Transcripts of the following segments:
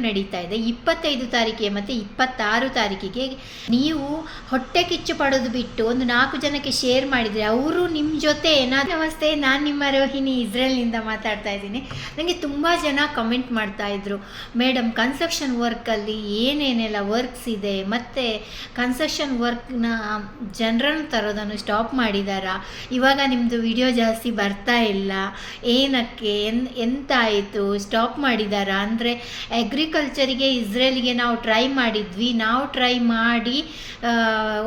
ನಡೀತಾ ಇದೆ 25 ತಾರೀಕಿಗೆ ಮತ್ತು 26 ತಾರೀಕಿಗೆ. ನೀವು ಹೊಟ್ಟೆ ಕಿಚ್ಚು ಪಡೋದು ಬಿಟ್ಟು ಒಂದು 4 ಜನಕ್ಕೆ ಶೇರ್ ಮಾಡಿದರೆ ಅವರು ನಿಮ್ಮ ಜೊತೆ ಏನಾದರೂ. ನಮಸ್ತೆ, ನಾನು ನಿಮ್ಮ ರೋಹಿಣಿ ಇಸ್ರೇಲ್ನಿಂದ ಮಾತಾಡ್ತಾ ಇದ್ದೀನಿ. ನನಗೆ ತುಂಬ ಜನ ಕಮೆಂಟ್ ಮಾಡ್ತಾಯಿದ್ರು, ಮೇಡಮ್ ಕನ್ಸ್ಟ್ರಕ್ಷನ್ ವರ್ಕಲ್ಲಿ ಏನೇನೆಲ್ಲ ವರ್ಕ್ಸ್ ಇದೆ ಮತ್ತು ಕನ್ಸ್ಟ್ರಕ್ಷನ್ ವರ್ಕ್ನ ಜನರನ್ನು ತರೋದನ್ನು ಸ್ಟಾಪ್ ಮಾಡಿದಾರಾ, ಇವಾಗ ನಿಮ್ಮದು ವಿಡಿಯೋ ಜಾಸ್ತಿ ಬರ್ತಾ ಇಲ್ಲ, ಏನಕ್ಕೆ ಎಂತಾಯಿತು, ಸ್ಟಾಪ್ ಮಾಡಿದಾರಾ ಅಂದರೆ ಅಗ್ರಿಕಲ್ಚರಿಗೆ ಇಸ್ರೇಲ್ಗೆ ನಾವು ಟ್ರೈ ಮಾಡಿದ್ವಿ, ನಾವು ಟ್ರೈ ಮಾಡಿ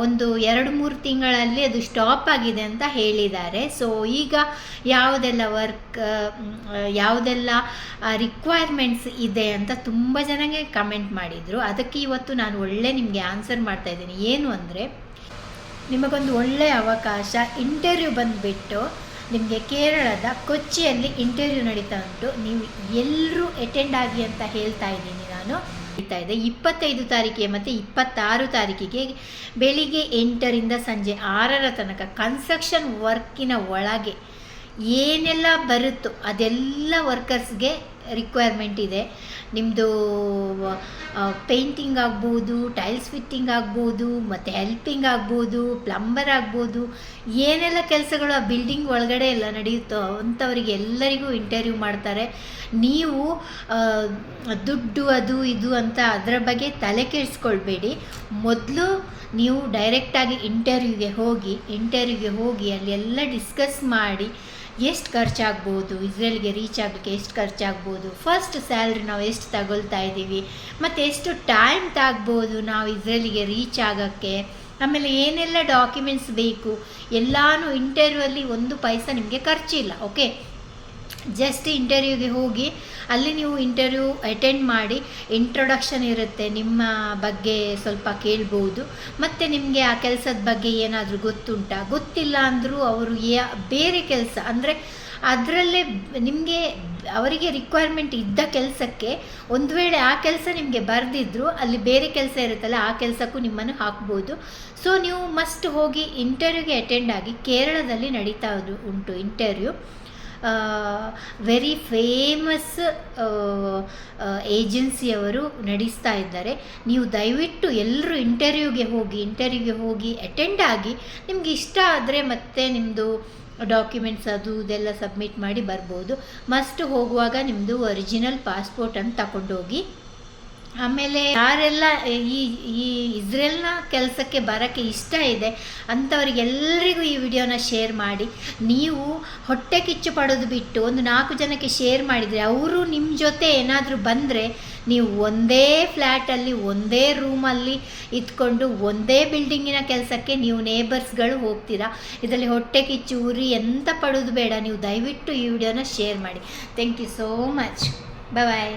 ಒಂದು 2-3 ತಿಂಗಳಲ್ಲಿ ಅದು ಸ್ಟಾಪ್ ಆಗಿದೆ ಅಂತ ಹೇಳಿದ್ದಾರೆ. ಸೊ ಈಗ ಯಾವುದೆಲ್ಲ ವರ್ಕ್, ಯಾವುದೆಲ್ಲ ರಿಕ್ವೈರ್ಮೆಂಟ್ಸ್ ಇದೆ ಅಂತ ತುಂಬ ಜನಗೆ ಕಮೆಂಟ್ ಮಾಡಿದರು. ಅದಕ್ಕೆ ಇವತ್ತು ನಾನು ನಿಮಗೆ ಆನ್ಸರ್ ಮಾಡ್ತಾ ಇದ್ದೀನಿ. ಏನು ಅಂದರೆ, ನಿಮಗೊಂದು ಒಳ್ಳೆಯ ಅವಕಾಶ, ಇಂಟರ್ವ್ಯೂ ಬಂದುಬಿಟ್ಟು ನಿಮಗೆ ಕೇರಳದ ಕೊಚ್ಚಿಯಲ್ಲಿ ಇಂಟರ್ವ್ಯೂ ನಡೀತಾ ಉಂಟು. ನೀವು ಎಲ್ಲರೂ ಅಟೆಂಡ್ ಆಗಿ ಅಂತ ಹೇಳ್ತಾ ಇದ್ದೀನಿ. ನಾನು ನಡೀತಾ ಇದೆ 25 ತಾರೀಕಿಗೆ ಮತ್ತು 26 ತಾರೀಕಿಗೆ ಬೆಳಿಗ್ಗೆ 8ರಿಂದ ಸಂಜೆ 6ರ ತನಕ ಕನ್ಸ್ಟ್ರಕ್ಷನ್ ವರ್ಕಿನ ಒಳಗೆ ಏನೆಲ್ಲ ಬರುತ್ತೋ ಅದೆಲ್ಲ ವರ್ಕರ್ಸ್ಗೆ ರಿಕ್ವೈರ್ಮೆಂಟ್ ಇದೆ. ನಿಮ್ಮದು ಪೇಂಟಿಂಗ್ ಆಗ್ಬೋದು, ಟೈಲ್ಸ್ ಫಿಟ್ಟಿಂಗ್ ಆಗ್ಬೋದು, ಮತ್ತು ಹೆಲ್ಪಿಂಗ್ ಆಗ್ಬೋದು, ಪ್ಲಂಬರ್ ಆಗ್ಬೋದು, ಏನೆಲ್ಲ ಕೆಲಸಗಳು ಆ ಬಿಲ್ಡಿಂಗ್ ಒಳಗಡೆ ಎಲ್ಲ ನಡೆಯುತ್ತೋ ಅಂಥವರಿಗೆ ಎಲ್ಲರಿಗೂ ಇಂಟರ್ವ್ಯೂ ಮಾಡ್ತಾರೆ. ನೀವು ದುಡ್ಡು ಅದು ಇದು ಅಂತ ಅದರ ಬಗ್ಗೆ ತಲೆ ಕೆಡಿಸ್ಕೊಳ್ಬೇಡಿ. ಮೊದಲು ನೀವು ಡೈರೆಕ್ಟಾಗಿ ಇಂಟರ್ವ್ಯೂಗೆ ಹೋಗಿ ಅಲ್ಲಿ ಎಲ್ಲ ಡಿಸ್ಕಸ್ ಮಾಡಿ ಎಷ್ಟು ಖರ್ಚಾಗ್ಬೋದು, ಇಸ್ರೇಲ್ಗೆ ರೀಚ್ ಆಗಲಿಕ್ಕೆ ಎಷ್ಟು ಖರ್ಚಾಗ್ಬೋದು, ಫಸ್ಟ್ ಸ್ಯಾಲ್ರಿ ನಾವು ಎಷ್ಟು ತಗೊಳ್ತಾ ಇದ್ದೀವಿ, ಮತ್ತು ಎಷ್ಟು ಟೈಮ್ ತಾಗ್ಬೋದು ನಾವು ಇಸ್ರೇಲಿಗೆ ರೀಚ್ ಆಗೋಕ್ಕೆ, ಆಮೇಲೆ ಏನೆಲ್ಲ ಡಾಕ್ಯುಮೆಂಟ್ಸ್ ಬೇಕು ಎಲ್ಲನೂ ಇಂಟರ್ವ್ಯೂವಲ್ಲಿ 1 ಪೈಸಾ ನಿಮಗೆ ಖರ್ಚಿಲ್ಲ. ಓಕೆ, ಜಸ್ಟ್ ಇಂಟರ್ವ್ಯೂಗೆ ಹೋಗಿ ಅಲ್ಲಿ ನೀವು ಇಂಟರ್ವ್ಯೂ ಅಟೆಂಡ್ ಮಾಡಿ ಇಂಟ್ರೊಡಕ್ಷನ್ ಇರುತ್ತೆ, ನಿಮ್ಮ ಬಗ್ಗೆ ಸ್ವಲ್ಪ ಕೇಳ್ಬೋದು, ಮತ್ತು ನಿಮಗೆ ಆ ಕೆಲಸದ ಬಗ್ಗೆ ಏನಾದರೂ ಗೊತ್ತಿಲ್ಲ ಅಂದರೂ ಅವರು ಬೇರೆ ಕೆಲಸ ಅಂದರೆ ಅದರಲ್ಲೇ ನಿಮಗೆ ಅವರಿಗೆ ರಿಕ್ವೈರ್ಮೆಂಟ್ ಇದ್ದ ಕೆಲಸಕ್ಕೆ ಒಂದು ವೇಳೆ ಆ ಕೆಲಸ ನಿಮಗೆ ಬರೆದಿದ್ರು ಅಲ್ಲಿ ಬೇರೆ ಕೆಲಸ ಇರುತ್ತಲ್ಲ ಆ ಕೆಲಸಕ್ಕೂ ನಿಮ್ಮನ್ನು ಹಾಕ್ಬೋದು. ಸೊ ನೀವು ಮಸ್ಟ್ ಹೋಗಿ ಇಂಟರ್ವ್ಯೂಗೆ ಅಟೆಂಡ್ ಆಗಿ. ಕೇರಳದಲ್ಲಿ ನಡೀತಾ ಉಂಟು ಇಂಟರ್ವ್ಯೂ. ವೆರಿ ಫೇಮಸ್ ಏಜೆನ್ಸಿಯವರು ನಡೆಸ್ತಾ ಇದ್ದಾರೆ. ನೀವು ದಯವಿಟ್ಟು ಎಲ್ಲರೂ ಇಂಟರ್ವ್ಯೂಗೆ ಹೋಗಿ ಅಟೆಂಡ್ ಆಗಿ. ನಿಮ್ಗೆ ಇಷ್ಟ ಆದರೆ ಮತ್ತೆ ನಿಮ್ಮದು ಡಾಕ್ಯುಮೆಂಟ್ಸ್ ಅದು ಇದೆಲ್ಲ ಸಬ್ಮಿಟ್ ಮಾಡಿ ಬರ್ಬೋದು. ಮಸ್ಟ್ ಹೋಗುವಾಗ ನಿಮ್ಮದು ಒರಿಜಿನಲ್ ಪಾಸ್ಪೋರ್ಟನ್ನು ತಗೊಂಡೋಗಿ. ಆಮೇಲೆ ಯಾರೆಲ್ಲ ಈ ಇಸ್ರೇಲ್ನ ಕೆಲಸಕ್ಕೆ ಬರೋಕ್ಕೆ ಇಷ್ಟ ಇದೆ ಅಂಥವ್ರಿಗೆಲ್ಲರಿಗೂ ಈ ವಿಡಿಯೋನ ಶೇರ್ ಮಾಡಿ. ನೀವು ಹೊಟ್ಟೆ ಕಿಚ್ಚು ಪಡೋದು ಬಿಟ್ಟು ಒಂದು 4 ಜನಕ್ಕೆ ಶೇರ್ ಮಾಡಿದರೆ ಅವರು ನಿಮ್ಮ ಜೊತೆ ಏನಾದರೂ ಬಂದರೆ ನೀವು ಒಂದೇ ಫ್ಲ್ಯಾಟಲ್ಲಿ ಒಂದೇ ರೂಮಲ್ಲಿ ಇದ್ಕೊಂಡು ಒಂದೇ ಬಿಲ್ಡಿಂಗಿನ ಕೆಲಸಕ್ಕೆ ನೀವು ನೇಬರ್ಸ್ಗಳು ಹೋಗ್ತೀರಾ. ಇದರಲ್ಲಿ ಹೊಟ್ಟೆ ಕಿಚ್ಚು ಉರಿ ಎಂತ ಪಡೋದು ಬೇಡ. ನೀವು ದಯವಿಟ್ಟು ಈ ವಿಡಿಯೋನ ಶೇರ್ ಮಾಡಿ. Thank you so much. Bye.